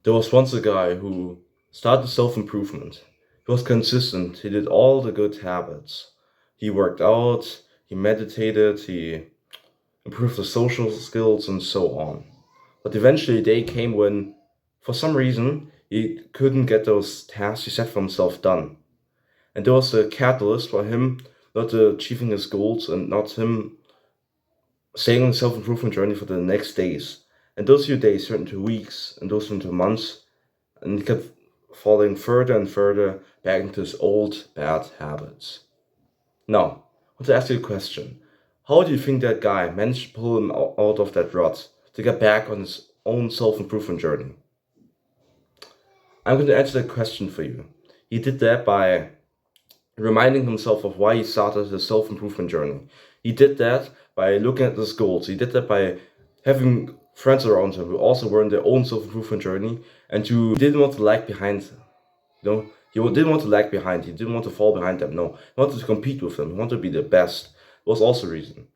There was once a guy who started self-improvement. He was consistent. He did all the good habits. He worked out, he meditated, he improved his social skills, and so on. But eventually, a day came when, for some reason, he couldn't get those tasks he set for himself done. And there was a catalyst for him not achieving his goals and not him staying on the self-improvement journey for the next days. And those few days turned into weeks, and those turned into months, and he kept falling further and further back into his old bad habits. Now, I want to ask you a question. How do you think that guy managed to pull him out of that rut to get back on his own self improvement journey? I'm going to answer that question for you. He did that by reminding himself of why he started his self improvement journey. He did that by looking at his goals. He did that by having friends around him who also were in their own self improvement journey and who didn't want to lag behind. He didn't want to lag behind. He didn't want to fall behind them. No, he wanted to compete with them. He wanted to be the best. Was also a reason.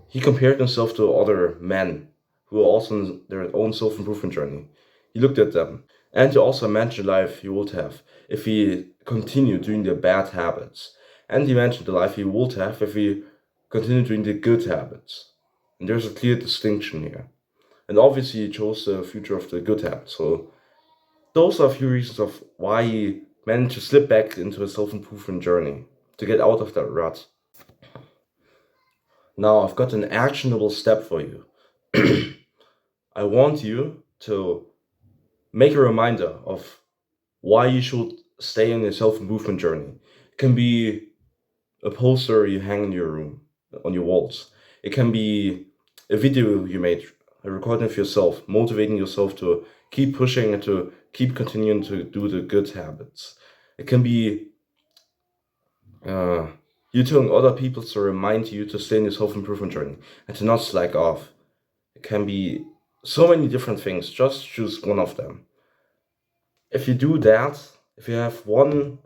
He compared himself to other men who were also in their own self improvement journey. He looked at them, and he also imagined the life he would have if he continued doing the bad habits. And he imagined the life he would have if he continued doing the good habits. And there's a clear distinction here. And obviously, he chose the future of the good habits. So those are a few reasons of why he managed to slip back into a self-improvement journey to get out of that rut. Now I've got an actionable step for you. I want you to make a reminder of why you should stay on your self-improvement journey. It can be a poster you hang in your room, on your walls. It can be a video you made, a recording of yourself, motivating yourself to keep pushing and to keep continuing to do the good habits. It can be uh, you telling other people to remind you to stay in your self improvement journey and to not slack off. It can be so many different things. Just choose one of them. If you do that, if you have one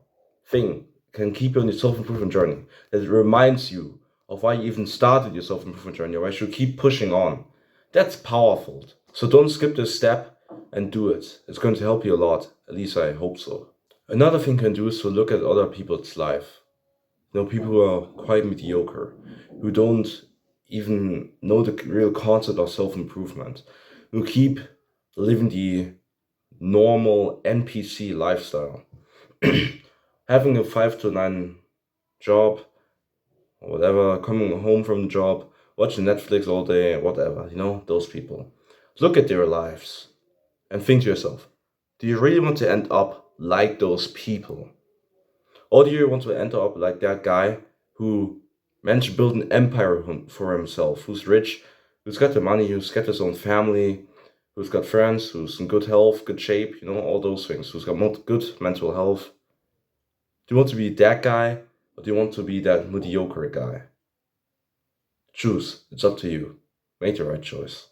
thing can keep you on your self improvement journey that reminds you of why you even started your self improvement journey, or why you should keep pushing on, that's powerful. So don't skip this step and do it. It's going to help you a lot. At least I hope so. Another thing you can do is to look at other people's life. People who are quite mediocre, who don't even know the real concept of self improvement, who keep living the normal NPC lifestyle, having a 5 to 9 job or whatever, coming home from the job, watching Netflix all day, whatever, those people. Look at their lives and think to yourself, do you really want to end up like those people? Or do you want to end up like that guy who managed to build an empire for himself, who's rich, who's got the money, who's got his own family, who's got friends, who's in good health, good shape, all those things, who's got good mental health? Do you want to be that guy, or do you want to be that mediocre guy? Choose. It's up to you. Make the right choice.